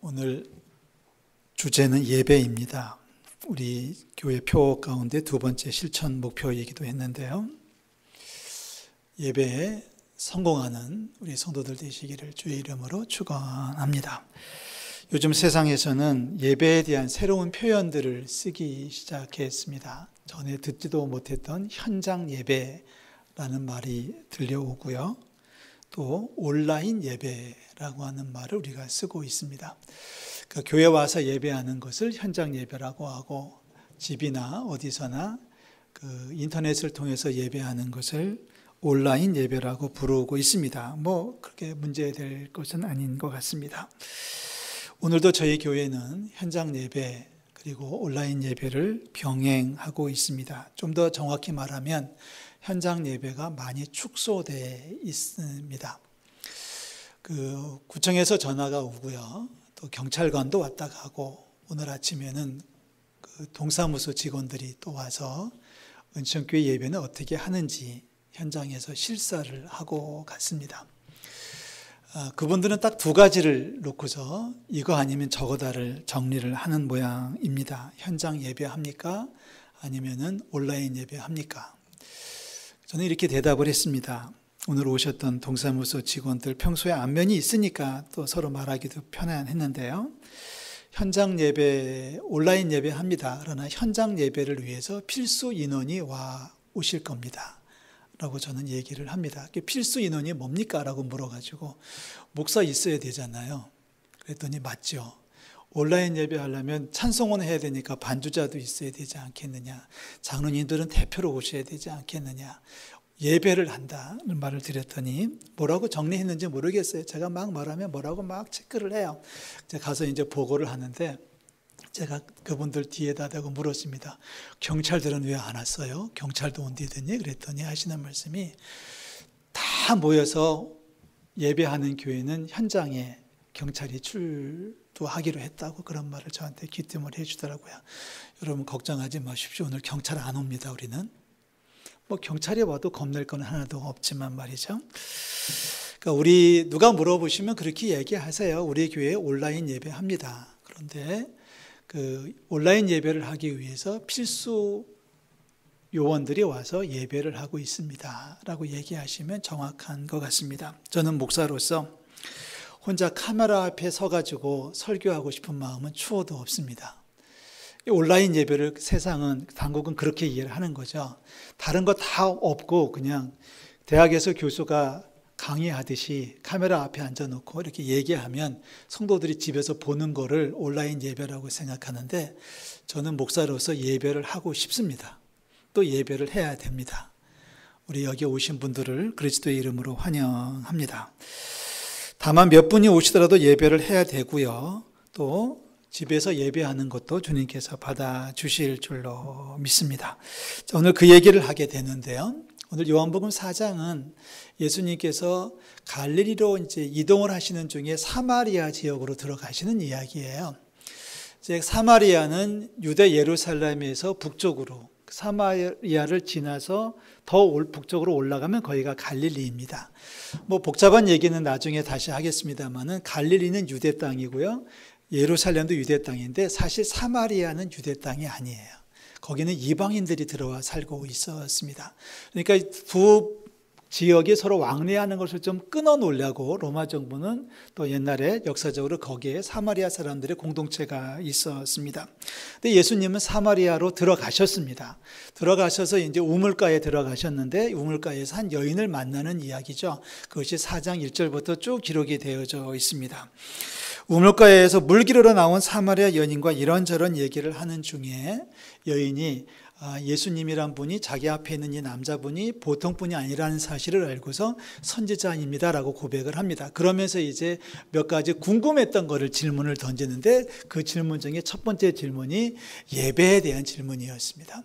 오늘 주제는 예배입니다. 우리 교회 표 가운데 두 번째 실천 목표이기도 했는데요. 예배에 성공하는 우리 성도들 되시기를 주의 이름으로 축원합니다. 요즘 세상에서는 예배에 대한 새로운 표현들을 쓰기 시작했습니다. 전에 듣지도 못했던 현장 예배라는 말이 들려오고요. 또 온라인 예배라고 하는 말을 우리가 쓰고 있습니다. 그러니까 교회 와서 예배하는 것을 현장 예배라고 하고, 집이나 어디서나 그 인터넷을 통해서 예배하는 것을 온라인 예배라고 부르고 있습니다. 그렇게 문제될 것은 아닌 것 같습니다. 오늘도 저희 교회는 현장 예배 그리고 온라인 예배를 병행하고 있습니다. 좀 더 정확히 말하면 현장 예배가 많이 축소되어 있습니다. 구청에서 전화가 오고요. 또 경찰관도 왔다 가고, 오늘 아침에는 동사무소 직원들이 또 와서 은총교회 예배는 어떻게 하는지 현장에서 실사를 하고 갔습니다. 그분들은 딱 두 가지를 놓고서 이거 아니면 저거다를 정리를 하는 모양입니다. 현장 예배합니까? 아니면은 온라인 예배합니까? 저는 이렇게 대답을 했습니다. 오늘 오셨던 동사무소 직원들 평소에 안면이 있으니까 또 서로 말하기도 편안했는데요. 현장 예배, 온라인 예배합니다. 그러나 현장 예배를 위해서 필수 인원이 오실 겁니다. 라고 저는 얘기를 합니다. 필수 인원이 뭡니까? 라고 물어가지고, 목사 있어야 되잖아요. 그랬더니 맞죠. 온라인 예배 하려면 찬송원 해야 되니까 반주자도 있어야 되지 않겠느냐. 장로님들은 대표로 오셔야 되지 않겠느냐. 예배를 한다는 말을 드렸더니 뭐라고 정리했는지 모르겠어요. 제가 막 말하면 뭐라고 막 체크를 해요. 제가 가서 이제 보고를 하는데, 제가 그분들 뒤에다 대고 물었습니다. 경찰들은 왜 안 왔어요? 경찰도 온디더니? 그랬더니 하시는 말씀이, 다 모여서 예배하는 교회는 현장에 경찰이 출두하기로 했다고 그런 말을 저한테 귀띔을 해주더라고요. 여러분 걱정하지 마십시오. 오늘 경찰 안 옵니다. 우리는 경찰이 와도 겁낼 건 하나도 없지만 말이죠. 그러니까 우리 누가 물어보시면 그렇게 얘기하세요. 우리 교회 온라인 예배합니다. 그런데 온라인 예배를 하기 위해서 필수 요원들이 와서 예배를 하고 있습니다. 라고 얘기하시면 정확한 것 같습니다. 저는 목사로서 혼자 카메라 앞에 서가지고 설교하고 싶은 마음은 추호도 없습니다. 온라인 예배를 세상은, 당국은 그렇게 이해를 하는 거죠. 다른 거 다 없고 그냥 대학에서 교수가 강의하듯이 카메라 앞에 앉아놓고 이렇게 얘기하면 성도들이 집에서 보는 거를 온라인 예배라고 생각하는데, 저는 목사로서 예배를 하고 싶습니다. 또 예배를 해야 됩니다. 우리 여기 오신 분들을 그리스도의 이름으로 환영합니다. 다만 몇 분이 오시더라도 예배를 해야 되고요. 또 집에서 예배하는 것도 주님께서 받아주실 줄로 믿습니다. 자, 오늘 그 얘기를 하게 되는데요. 오늘 요한복음 4장은 예수님께서 갈릴리로 이제 이동을 하시는 중에 사마리아 지역으로 들어가시는 이야기예요. 이제 사마리아는 유대 예루살렘에서 북쪽으로, 사마리아를 지나서 더 북쪽으로 올라가면 거기가 갈릴리입니다. 복잡한 얘기는 나중에 다시 하겠습니다만은, 갈릴리는 유대 땅이고요. 예루살렘도 유대 땅인데 사실 사마리아는 유대 땅이 아니에요. 거기는 이방인들이 들어와 살고 있었습니다. 그러니까 두 지역이 서로 왕래하는 것을 좀 끊어 놓으려고 로마 정부는 또 옛날에 역사적으로 거기에 사마리아 사람들의 공동체가 있었습니다. 근데 예수님은 사마리아로 들어가셨습니다. 들어가셔서 이제 우물가에 들어가셨는데, 우물가에서 한 여인을 만나는 이야기죠. 그것이 4장 1절부터 쭉 기록이 되어져 있습니다. 우물가에서 물 기르러 나온 사마리아 여인과 이런저런 얘기를 하는 중에 여인이 예수님이란 분이 자기 앞에 있는 이 남자분이 보통 분이 아니라는 사실을 알고서 선지자입니다라고 고백을 합니다. 그러면서 이제 몇 가지 궁금했던 거를 질문을 던지는데, 그 질문 중에 첫 번째 질문이 예배에 대한 질문이었습니다.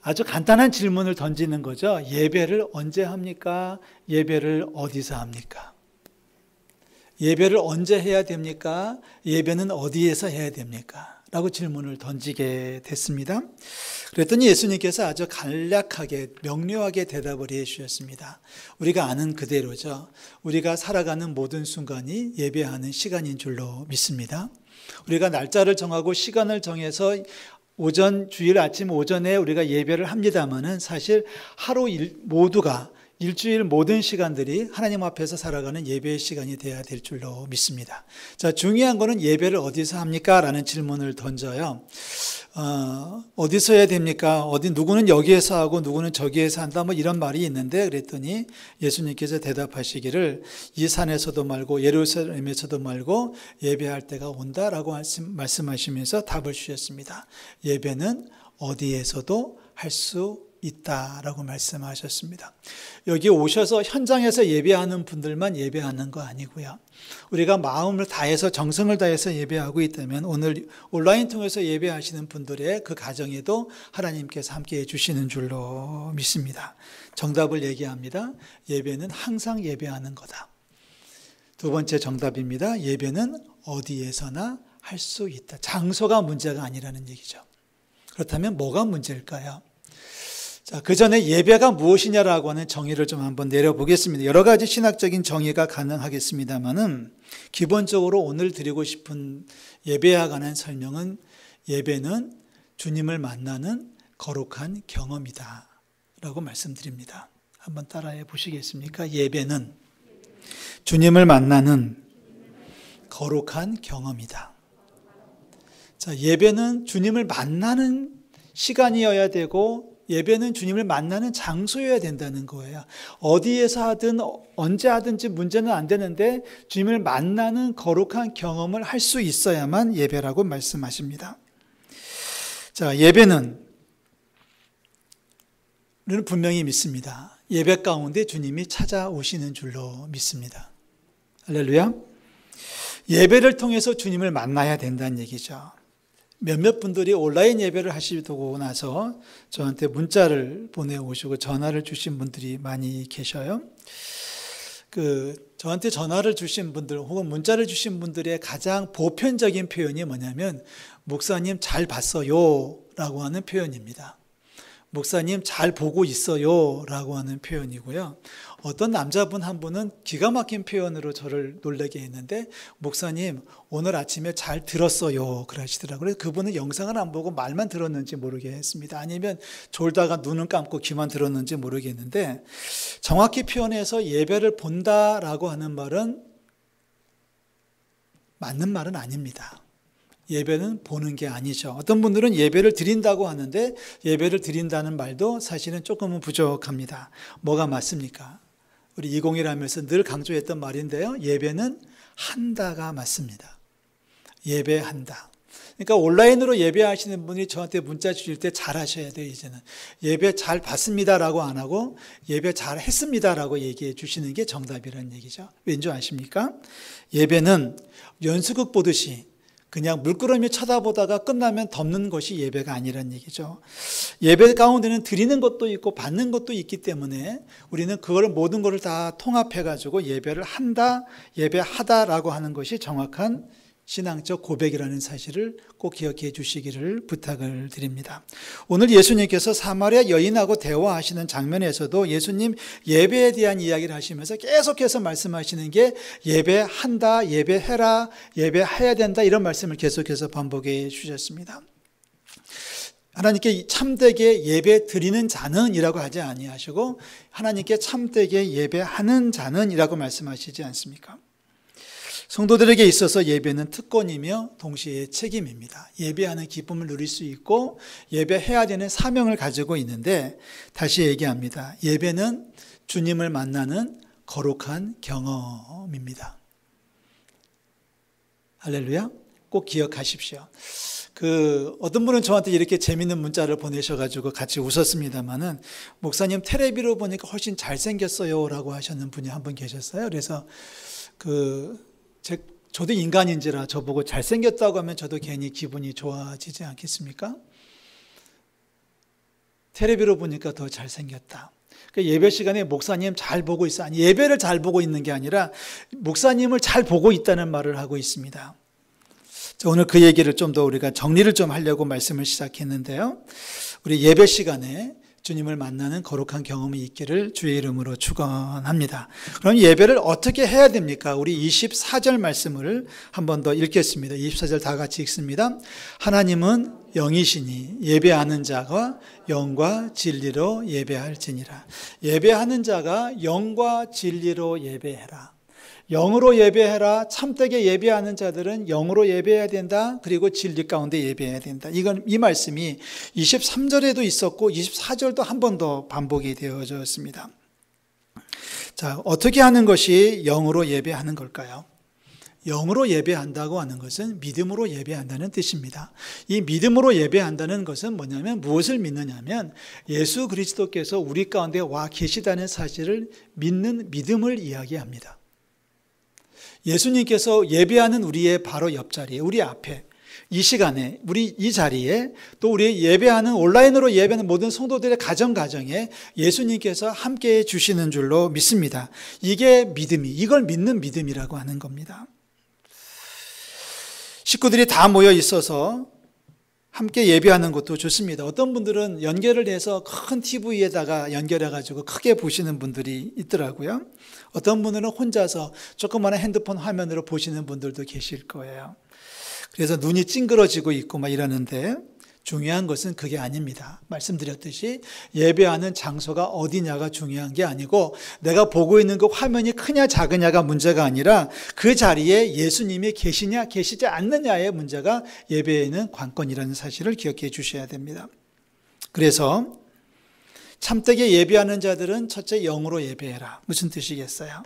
아주 간단한 질문을 던지는 거죠. 예배를 언제 합니까? 예배를 어디서 합니까? 예배를 언제 해야 됩니까? 예배는 어디에서 해야 됩니까? 라고 질문을 던지게 됐습니다. 그랬더니 예수님께서 아주 간략하게 명료하게 대답을 해 주셨습니다. 우리가 아는 그대로죠. 우리가 살아가는 모든 순간이 예배하는 시간인 줄로 믿습니다. 우리가 날짜를 정하고 시간을 정해서 주일 아침 오전에 우리가 예배를 합니다마는 사실 하루 모두가 일주일 모든 시간들이 하나님 앞에서 살아가는 예배의 시간이 되어야 될 줄로 믿습니다. 자, 중요한 거는 예배를 어디서 합니까? 라는 질문을 던져요. 어디서 해야 됩니까? 누구는 여기에서 하고 누구는 저기에서 한다 뭐 이런 말이 있는데, 그랬더니 예수님께서 대답하시기를 이 산에서도 말고 예루살렘에서도 말고 예배할 때가 온다라고 말씀하시면서 답을 주셨습니다. 예배는 어디에서도 할 수 있다라고 말씀하셨습니다. 여기 오셔서 현장에서 예배하는 분들만 예배하는 거 아니고요. 우리가 마음을 다해서 정성을 다해서 예배하고 있다면 오늘 온라인 통해서 예배하시는 분들의 그 가정에도 하나님께서 함께해 주시는 줄로 믿습니다. 정답을 얘기합니다. 예배는 항상 예배하는 거다. 두 번째 정답입니다. 예배는 어디에서나 할 수 있다. 장소가 문제가 아니라는 얘기죠. 그렇다면 뭐가 문제일까요? 자, 그 전에 예배가 무엇이냐라고 하는 정의를 좀 한번 내려보겠습니다. 여러 가지 신학적인 정의가 가능하겠습니다만은 기본적으로 오늘 드리고 싶은 예배와 관한 설명은 예배는 주님을 만나는 거룩한 경험이다 라고 말씀드립니다. 한번 따라해 보시겠습니까? 예배는 주님을 만나는 거룩한 경험이다. 자, 예배는 주님을 만나는 시간이어야 되고 예배는 주님을 만나는 장소여야 된다는 거예요. 어디에서 하든 언제 하든지 문제는 안 되는데 주님을 만나는 거룩한 경험을 할 수 있어야만 예배라고 말씀하십니다. 자, 예배는 우리는 분명히 믿습니다. 예배 가운데 주님이 찾아오시는 줄로 믿습니다. 할렐루야. 예배를 통해서 주님을 만나야 된다는 얘기죠. 몇몇 분들이 온라인 예배를 하시고 나서 저한테 문자를 보내오시고 전화를 주신 분들이 많이 계셔요. 저한테 전화를 주신 분들 혹은 문자를 주신 분들의 가장 보편적인 표현이 뭐냐면 목사님 잘 봤어요 라고 하는 표현입니다. 목사님 잘 보고 있어요 라고 하는 표현이고요. 어떤 남자분 한 분은 기가 막힌 표현으로 저를 놀라게 했는데 목사님 오늘 아침에 잘 들었어요 그러시더라고요. 그래서 그분은 영상을 안 보고 말만 들었는지 모르겠습니다. 아니면 졸다가 눈은 감고 귀만 들었는지 모르겠는데 정확히 표현해서 예배를 본다라고 하는 말은 맞는 말은 아닙니다. 예배는 보는 게 아니죠. 어떤 분들은 예배를 드린다고 하는데 예배를 드린다는 말도 사실은 조금은 부족합니다. 뭐가 맞습니까? 우리 2021하면서 늘 강조했던 말인데요. 예배는 한다가 맞습니다. 예배한다. 그러니까 온라인으로 예배하시는 분이 저한테 문자 주실 때 잘하셔야 돼요. 이제는 예배 잘 봤습니다라고 안 하고 예배 잘 했습니다라고 얘기해 주시는 게 정답이라는 얘기죠. 왠지 아십니까? 예배는 연수극 보듯이 그냥 물끄러미 쳐다보다가 끝나면 덮는 것이 예배가 아니라는 얘기죠. 예배 가운데는 드리는 것도 있고 받는 것도 있기 때문에 우리는 그걸 모든 것을 다 통합해가지고 예배를 한다, 예배하다라고 하는 것이 정확한 신앙적 고백이라는 사실을 꼭 기억해 주시기를 부탁을 드립니다. 오늘 예수님께서 사마리아 여인하고 대화하시는 장면에서도 예수님 예배에 대한 이야기를 하시면서 계속해서 말씀하시는 게 예배한다, 예배해라, 예배해야 된다 이런 말씀을 계속해서 반복해 주셨습니다. 하나님께 참되게 예배 드리는 자는 이라고 하지 아니하시고 하나님께 참되게 예배하는 자는 이라고 말씀하시지 않습니까? 성도들에게 있어서 예배는 특권이며 동시에 책임입니다. 예배하는 기쁨을 누릴 수 있고 예배해야 되는 사명을 가지고 있는데 다시 얘기합니다. 예배는 주님을 만나는 거룩한 경험입니다. 할렐루야. 꼭 기억하십시오. 어떤 분은 저한테 이렇게 재밌는 문자를 보내셔가지고 같이 웃었습니다만은 목사님 텔레비로 보니까 훨씬 잘생겼어요 라고 하셨는 분이 한 분 계셨어요. 그래서 저도 인간인지라 저보고 잘생겼다고 하면 저도 괜히 기분이 좋아지지 않겠습니까? 텔레비로 보니까 더 잘생겼다. 그러니까 예배 시간에 목사님 잘 보고 있어. 아니, 예배를 잘 보고 있는 게 아니라 목사님을 잘 보고 있다는 말을 하고 있습니다. 자, 오늘 그 얘기를 좀 더 우리가 정리를 좀 하려고 말씀을 시작했는데요. 우리 예배 시간에 주님을 만나는 거룩한 경험이 있기를 주의 이름으로 축원합니다. 그럼 예배를 어떻게 해야 됩니까? 우리 24절 말씀을 한 번 더 읽겠습니다. 24절 다 같이 읽습니다. 하나님은 영이시니 예배하는 자가 영과 진리로 예배할지니라. 예배하는 자가 영과 진리로 예배해라. 영으로 예배해라. 참되게 예배하는 자들은 영으로 예배해야 된다. 그리고 진리 가운데 예배해야 된다. 이 말씀이 23절에도 있었고 24절도 한 번 더 반복이 되어졌습니다. 자, 어떻게 하는 것이 영으로 예배하는 걸까요? 영으로 예배한다고 하는 것은 믿음으로 예배한다는 뜻입니다. 이 믿음으로 예배한다는 것은 뭐냐면 무엇을 믿느냐면 예수 그리스도께서 우리 가운데 와 계시다는 사실을 믿는 믿음을 이야기합니다. 예수님께서 예배하는 우리의 바로 옆자리에, 우리 앞에, 이 시간에, 우리 이 자리에, 또 우리 예배하는 온라인으로 예배하는 모든 성도들의 가정에 예수님께서 함께해 주시는 줄로 믿습니다. 이게 믿음이, 이걸 믿는 믿음이라고 하는 겁니다. 식구들이 다 모여 있어서 함께 예배하는 것도 좋습니다. 어떤 분들은 연결을 해서 큰 TV에다가 연결해가지고 크게 보시는 분들이 있더라고요. 어떤 분들은 혼자서 조그마한 핸드폰 화면으로 보시는 분들도 계실 거예요. 그래서 눈이 찡그러지고 있고 막 이러는데 중요한 것은 그게 아닙니다. 말씀드렸듯이 예배하는 장소가 어디냐가 중요한 게 아니고 내가 보고 있는 그 화면이 크냐 작으냐가 문제가 아니라 그 자리에 예수님이 계시냐 계시지 않느냐의 문제가 예배에는 관건이라는 사실을 기억해 주셔야 됩니다. 그래서 참되게 예배하는 자들은 첫째 영으로 예배해라. 무슨 뜻이겠어요?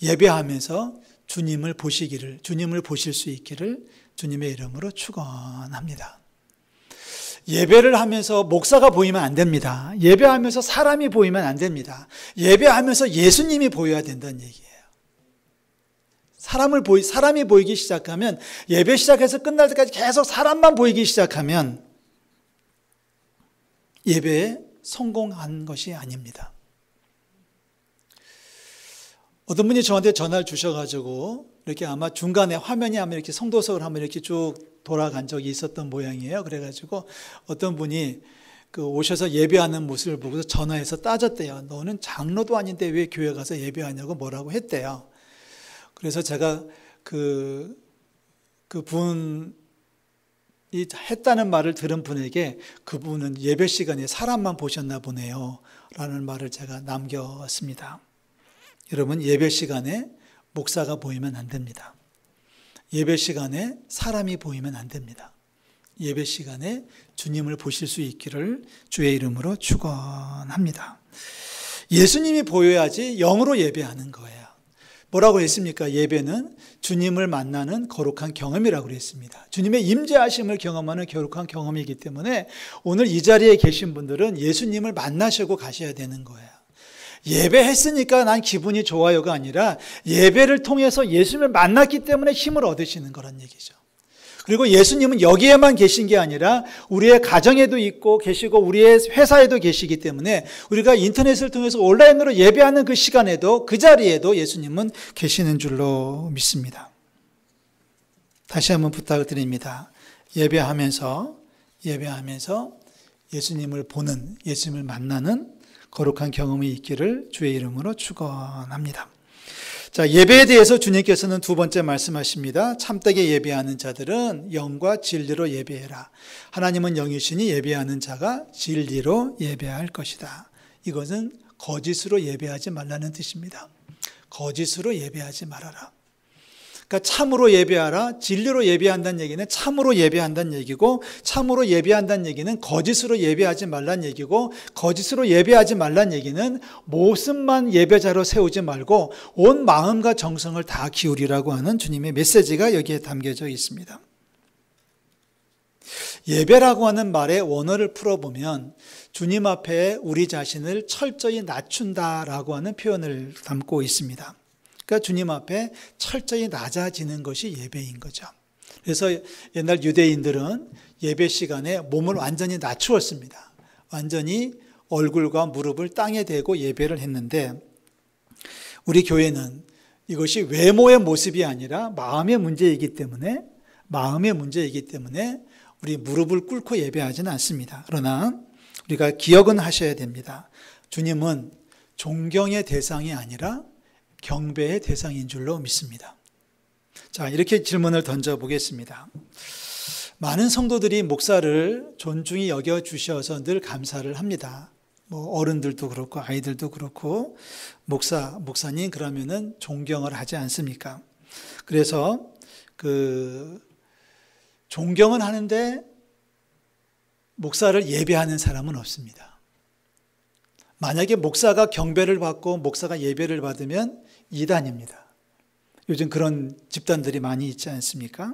예배하면서 주님을 보시기를, 주님을 보실 수 있기를 주님의 이름으로 축원합니다. 예배를 하면서 목사가 보이면 안 됩니다. 예배하면서 사람이 보이면 안 됩니다. 예배하면서 예수님이 보여야 된다는 얘기예요. 사람이 보이기 시작하면, 예배 시작해서 끝날 때까지 계속 사람만 보이기 시작하면 예배에 성공한 것이 아닙니다. 어떤 분이 저한테 전화를 주셔가지고 이렇게 아마 중간에 화면이 아마 이렇게 성도석을 한번 이렇게 쭉 돌아간 적이 있었던 모양이에요. 그래가지고 어떤 분이 오셔서 예배하는 모습을 보고서 전화해서 따졌대요. 너는 장로도 아닌데 왜 교회 가서 예배하냐고 뭐라고 했대요. 그래서 제가 그분이 했다는 말을 들은 분에게 그분은 예배 시간에 사람만 보셨나 보네요. 라는 말을 제가 남겼습니다. 여러분, 예배 시간에 목사가 보이면 안 됩니다. 예배 시간에 사람이 보이면 안 됩니다. 예배 시간에 주님을 보실 수 있기를 주의 이름으로 축원합니다. 예수님이 보여야지 영으로 예배하는 거예요. 뭐라고 했습니까? 예배는 주님을 만나는 거룩한 경험이라고 그랬습니다. 주님의 임재하심을 경험하는 거룩한 경험이기 때문에 오늘 이 자리에 계신 분들은 예수님을 만나시고 가셔야 되는 거예요. 예배했으니까 난 기분이 좋아요가 아니라 예배를 통해서 예수님을 만났기 때문에 힘을 얻으시는 거란 얘기죠. 그리고 예수님은 여기에만 계신 게 아니라 우리의 가정에도 있고 계시고 우리의 회사에도 계시기 때문에 우리가 인터넷을 통해서 온라인으로 예배하는 그 시간에도, 그 자리에도 예수님은 계시는 줄로 믿습니다. 다시 한번 부탁을 드립니다. 예배하면서 예수님을 보는, 예수님을 만나는 거룩한 경험이 있기를 주의 이름으로 축원합니다. 자, 예배에 대해서 주님께서는 두 번째 말씀하십니다. 참되게 예배하는 자들은 영과 진리로 예배해라. 하나님은 영이시니 예배하는 자가 진리로 예배할 것이다. 이것은 거짓으로 예배하지 말라는 뜻입니다. 거짓으로 예배하지 말아라. 그러니까 참으로 예배하라. 진리로 예배한다는 얘기는 참으로 예배한다는 얘기고, 참으로 예배한다는 얘기는 거짓으로 예배하지 말라는 얘기고, 거짓으로 예배하지 말라는 얘기는 모습만 예배자로 세우지 말고 온 마음과 정성을 다 기울이라고 하는 주님의 메시지가 여기에 담겨져 있습니다. 예배라고 하는 말의 원어를 풀어보면 주님 앞에 우리 자신을 철저히 낮춘다라고 하는 표현을 담고 있습니다. 그러니까 주님 앞에 철저히 낮아지는 것이 예배인 거죠. 그래서 옛날 유대인들은 예배 시간에 몸을 완전히 낮추었습니다. 완전히 얼굴과 무릎을 땅에 대고 예배를 했는데 우리 교회는 이것이 외모의 모습이 아니라 마음의 문제이기 때문에 마음의 문제이기 때문에 우리 무릎을 꿇고 예배하지는 않습니다. 그러나 우리가 기억은 하셔야 됩니다. 주님은 존경의 대상이 아니라 경배의 대상인 줄로 믿습니다. 자, 이렇게 질문을 던져보겠습니다. 많은 성도들이 목사를 존중히 여겨주셔서 늘 감사를 합니다. 어른들도 그렇고 아이들도 그렇고 목사님 그러면은 존경을 하지 않습니까? 그래서 존경은 하는데 목사를 예배하는 사람은 없습니다. 만약에 목사가 경배를 받고 목사가 예배를 받으면 이단입니다. 요즘 그런 집단들이 많이 있지 않습니까?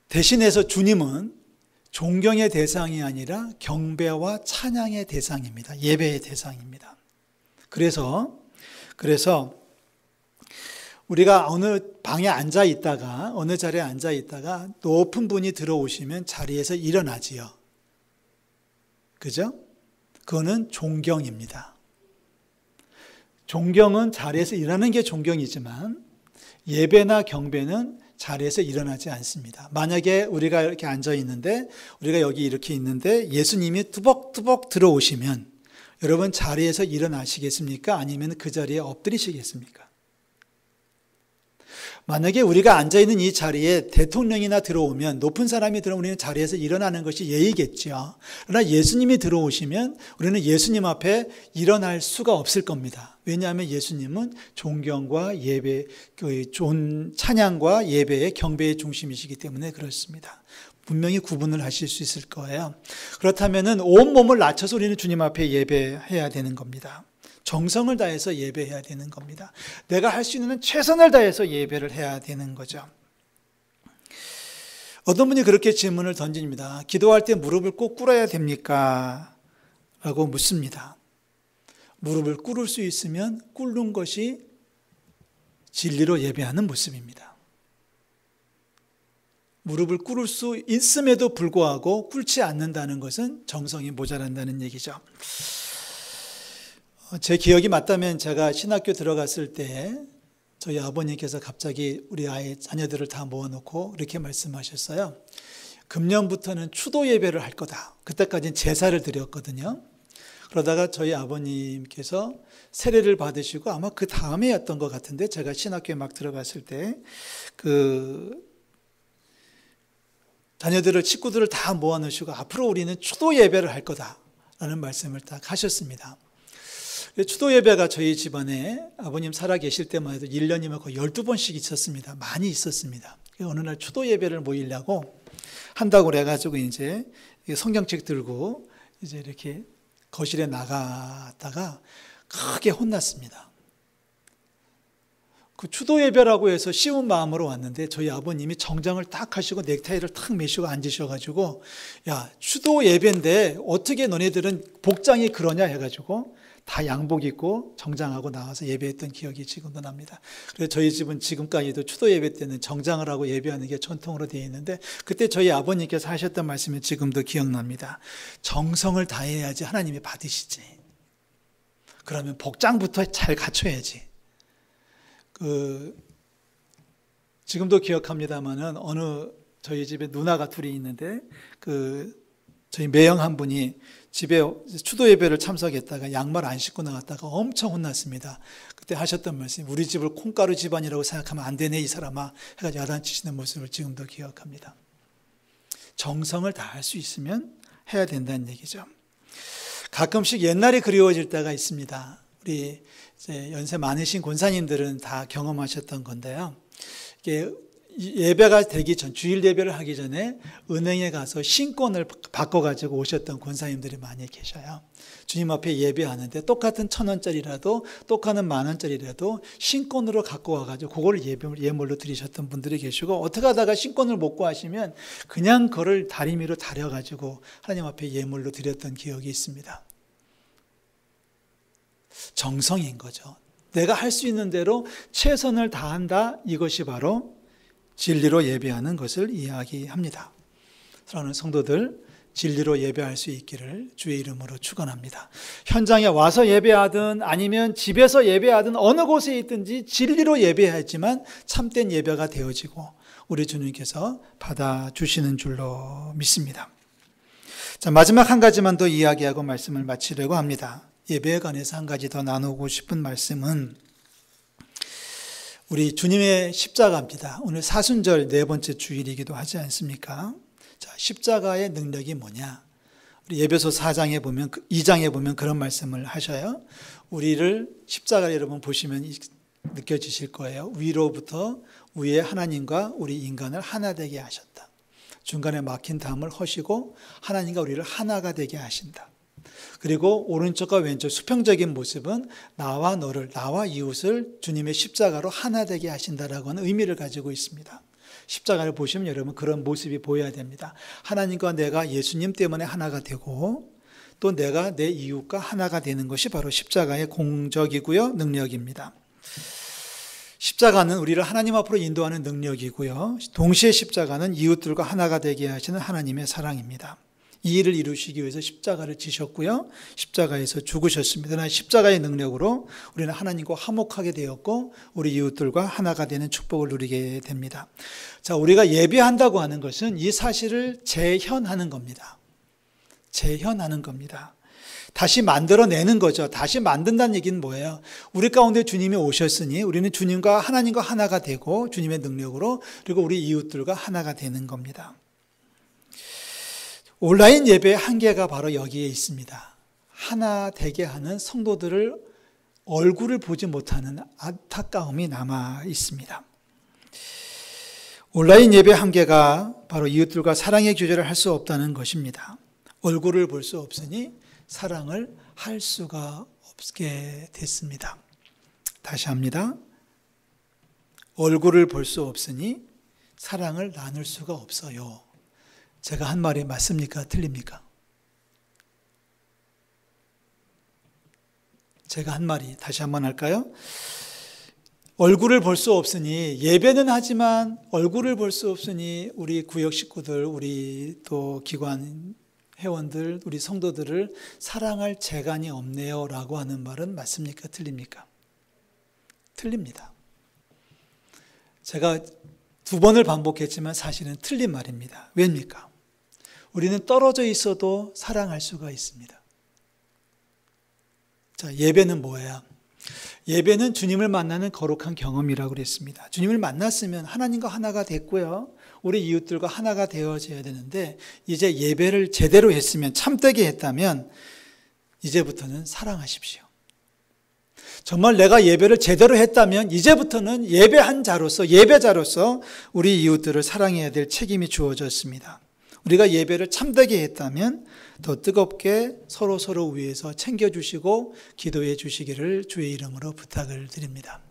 대신해서 주님은 존경의 대상이 아니라 경배와 찬양의 대상입니다. 예배의 대상입니다. 그래서 우리가 어느 방에 앉아 있다가 어느 자리에 앉아 있다가 높은 분이 들어오시면 자리에서 일어나지요. 그죠? 그거는 존경입니다. 존경은 자리에서 일어나는 게 존경이지만 예배나 경배는 자리에서 일어나지 않습니다. 만약에 우리가 이렇게 앉아 있는데 우리가 여기 이렇게 있는데 예수님이 뚜벅뚜벅 들어오시면 여러분 자리에서 일어나시겠습니까? 아니면 그 자리에 엎드리시겠습니까? 만약에 우리가 앉아있는 이 자리에 대통령이나 들어오면 높은 사람이 들어오면 우리는 자리에서 일어나는 것이 예의겠죠. 그러나 예수님이 들어오시면 우리는 예수님 앞에 일어날 수가 없을 겁니다. 왜냐하면 예수님은 존경과 예배, 찬양과 예배의 경배의 중심이시기 때문에 그렇습니다. 분명히 구분을 하실 수 있을 거예요. 그렇다면 온 몸을 낮춰서 우리는 주님 앞에 예배해야 되는 겁니다. 정성을 다해서 예배해야 되는 겁니다. 내가 할 수 있는 최선을 다해서 예배를 해야 되는 거죠. 어떤 분이 그렇게 질문을 던집니다. 기도할 때 무릎을 꼭 꿇어야 됩니까? 라고 묻습니다. 무릎을 꿇을 수 있으면 꿇는 것이 진리로 예배하는 모습입니다. 무릎을 꿇을 수 있음에도 불구하고 꿇지 않는다는 것은 정성이 모자란다는 얘기죠. 제 기억이 맞다면 제가 신학교 들어갔을 때 저희 아버님께서 갑자기 우리 자녀들을 다 모아놓고 이렇게 말씀하셨어요. 금년부터는 추도 예배를 할 거다. 그때까지는 제사를 드렸거든요. 그러다가 저희 아버님께서 세례를 받으시고 아마 그 다음에였던 것 같은데 제가 신학교에 막 들어갔을 때 자녀들을 식구들을 다 모아놓으시고 앞으로 우리는 추도 예배를 할 거다라는 말씀을 딱 하셨습니다. 추도 예배가 저희 집안에 아버님 살아 계실 때만 해도 1년이면 거의 12번씩 있었습니다. 많이 있었습니다. 어느 날 추도 예배를 모이려고 한다고 그래가지고 이제 성경책 들고 이제 이렇게 거실에 나갔다가 크게 혼났습니다. 그 추도 예배라고 해서 쉬운 마음으로 왔는데 저희 아버님이 정장을 딱 하시고 넥타이를 탁 매시고 앉으셔가지고 야, 추도 예배인데 어떻게 너네들은 복장이 그러냐 해가지고 다 양복 입고 정장하고 나와서 예배했던 기억이 지금도 납니다. 그래서 저희 집은 지금까지도 추도 예배 때는 정장을 하고 예배하는 게 전통으로 되어 있는데 그때 저희 아버님께서 하셨던 말씀이 지금도 기억납니다. 정성을 다해야지 하나님이 받으시지. 그러면 복장부터 잘 갖춰야지. 지금도 기억합니다만은 어느 저희 집에 누나가 둘이 있는데 저희 매형 한 분이 집에 추도 예배를 참석했다가 양말 안 신고 나갔다가 엄청 혼났습니다. 그때 하셨던 말씀이 우리 집을 콩가루 집안이라고 생각하면 안 되네 이 사람아 해가지고 야단치시는 모습을 지금도 기억합니다. 정성을 다할 수 있으면 해야 된다는 얘기죠. 가끔씩 옛날이 그리워질 때가 있습니다. 우리 이제 연세 많으신 권사님들은 다 경험하셨던 건데요. 이게 예배가 되기 전, 주일 예배를 하기 전에 은행에 가서 신권을 바꿔가지고 오셨던 권사님들이 많이 계셔요. 주님 앞에 예배하는데 똑같은 1,000원짜리라도 똑같은 10,000원짜리라도 신권으로 갖고 와가지고 그걸 예물로 드리셨던 분들이 계시고 어떻게 하다가 신권을 못 구하시면 그냥 그걸 다리미로 다려가지고 하나님 앞에 예물로 드렸던 기억이 있습니다. 정성인 거죠. 내가 할 수 있는 대로 최선을 다한다. 이것이 바로 진리로 예배하는 것을 이야기합니다. 사랑하는 성도들, 진리로 예배할 수 있기를 주의 이름으로 축원합니다. 현장에 와서 예배하든 아니면 집에서 예배하든 어느 곳에 있든지 진리로 예배하지만 참된 예배가 되어지고 우리 주님께서 받아주시는 줄로 믿습니다. 자, 마지막 한 가지만 더 이야기하고 말씀을 마치려고 합니다. 예배에 관해서 한 가지 더 나누고 싶은 말씀은 우리 주님의 십자가입니다. 오늘 사순절 네 번째 주일이기도 하지 않습니까? 자, 십자가의 능력이 뭐냐? 우리 에베소 4장에 보면 2장에 보면 그런 말씀을 하셔요. 우리를 십자가를 여러분 보시면 느껴지실 거예요. 위로부터 위에 하나님과 우리 인간을 하나 되게 하셨다. 중간에 막힌 담을 허시고 하나님과 우리를 하나가 되게 하신다. 그리고 오른쪽과 왼쪽 수평적인 모습은 나와 너를, 나와 이웃을 주님의 십자가로 하나 되게 하신다라고 하는 의미를 가지고 있습니다. 십자가를 보시면 여러분 그런 모습이 보여야 됩니다. 하나님과 내가 예수님 때문에 하나가 되고 또 내가 내 이웃과 하나가 되는 것이 바로 십자가의 공적이고요, 능력입니다. 십자가는 우리를 하나님 앞으로 인도하는 능력이고요. 동시에 십자가는 이웃들과 하나가 되게 하시는 하나님의 사랑입니다. 이 일을 이루시기 위해서 십자가를 지셨고요. 십자가에서 죽으셨습니다. 그러나 십자가의 능력으로 우리는 하나님과 화목하게 되었고 우리 이웃들과 하나가 되는 축복을 누리게 됩니다. 자, 우리가 예배한다고 하는 것은 이 사실을 재현하는 겁니다. 재현하는 겁니다. 다시 만들어내는 거죠. 다시 만든다는 얘기는 뭐예요? 우리 가운데 주님이 오셨으니 우리는 주님과 하나님과 하나가 되고 주님의 능력으로 그리고 우리 이웃들과 하나가 되는 겁니다. 온라인 예배의 한계가 바로 여기에 있습니다. 하나 되게 하는 성도들을 얼굴을 보지 못하는 안타까움이 남아 있습니다. 온라인 예배의 한계가 바로 이웃들과 사랑의 교제를 할 수 없다는 것입니다. 얼굴을 볼 수 없으니 사랑을 할 수가 없게 됐습니다. 다시 합니다. 얼굴을 볼 수 없으니 사랑을 나눌 수가 없어요. 제가 한 말이 맞습니까? 틀립니까? 제가 한 말이 다시 한번 할까요? 얼굴을 볼 수 없으니 예배는 하지만 얼굴을 볼 수 없으니 우리 구역 식구들, 우리 또 기관 회원들, 우리 성도들을 사랑할 재간이 없네요 라고 하는 말은 맞습니까? 틀립니까? 틀립니다. 제가 2번을 반복했지만 사실은 틀린 말입니다. 왜입니까? 우리는 떨어져 있어도 사랑할 수가 있습니다. 자, 예배는 뭐예요? 예배는 주님을 만나는 거룩한 경험이라고 그랬습니다. 주님을 만났으면 하나님과 하나가 됐고요. 우리 이웃들과 하나가 되어져야 되는데 이제 예배를 제대로 했으면 참되게 했다면 이제부터는 사랑하십시오. 정말 내가 예배를 제대로 했다면 이제부터는 예배한 자로서 예배자로서 우리 이웃들을 사랑해야 될 책임이 주어졌습니다. 우리가 예배를 참되게 했다면 더 뜨겁게 서로 위해서 챙겨주시고 기도해 주시기를 주의 이름으로 부탁을 드립니다.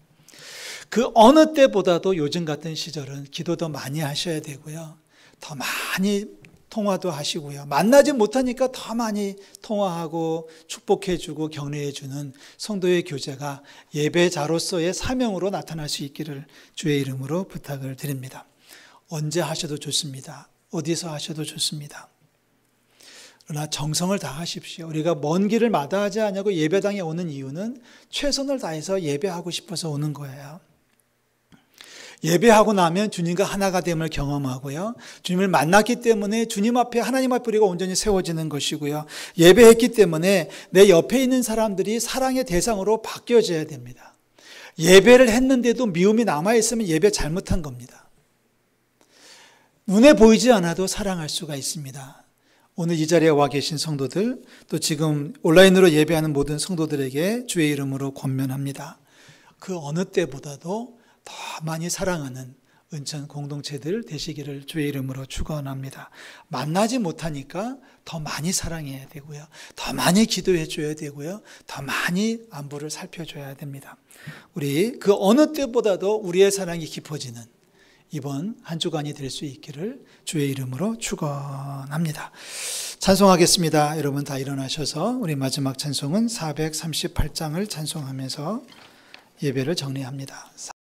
그 어느 때보다도 요즘 같은 시절은 기도 더 많이 하셔야 되고요. 더 많이 통화도 하시고요. 만나지 못하니까 더 많이 통화하고 축복해주고 격려해주는 성도의 교제가 예배자로서의 사명으로 나타날 수 있기를 주의 이름으로 부탁을 드립니다. 언제 하셔도 좋습니다. 어디서 하셔도 좋습니다. 그러나 정성을 다하십시오. 우리가 먼 길을 마다하지 않냐고 예배당에 오는 이유는 최선을 다해서 예배하고 싶어서 오는 거예요. 예배하고 나면 주님과 하나가 됨을 경험하고요. 주님을 만났기 때문에 주님 앞에 하나님 앞에 우리가 온전히 세워지는 것이고요. 예배했기 때문에 내 옆에 있는 사람들이 사랑의 대상으로 바뀌어져야 됩니다. 예배를 했는데도 미움이 남아있으면 예배 잘못한 겁니다. 눈에 보이지 않아도 사랑할 수가 있습니다. 오늘 이 자리에 와 계신 성도들, 또 지금 온라인으로 예배하는 모든 성도들에게 주의 이름으로 권면합니다. 그 어느 때보다도 더 많이 사랑하는 은천 공동체들 되시기를 주의 이름으로 축원합니다. 만나지 못하니까 더 많이 사랑해야 되고요. 더 많이 기도해 줘야 되고요. 더 많이 안부를 살펴줘야 됩니다. 우리 그 어느 때보다도 우리의 사랑이 깊어지는 이번 한 주간이 될 수 있기를 주의 이름으로 축원합니다. 찬송하겠습니다. 여러분 다 일어나셔서 우리 마지막 찬송은 438장을 찬송하면서 예배를 정리합니다.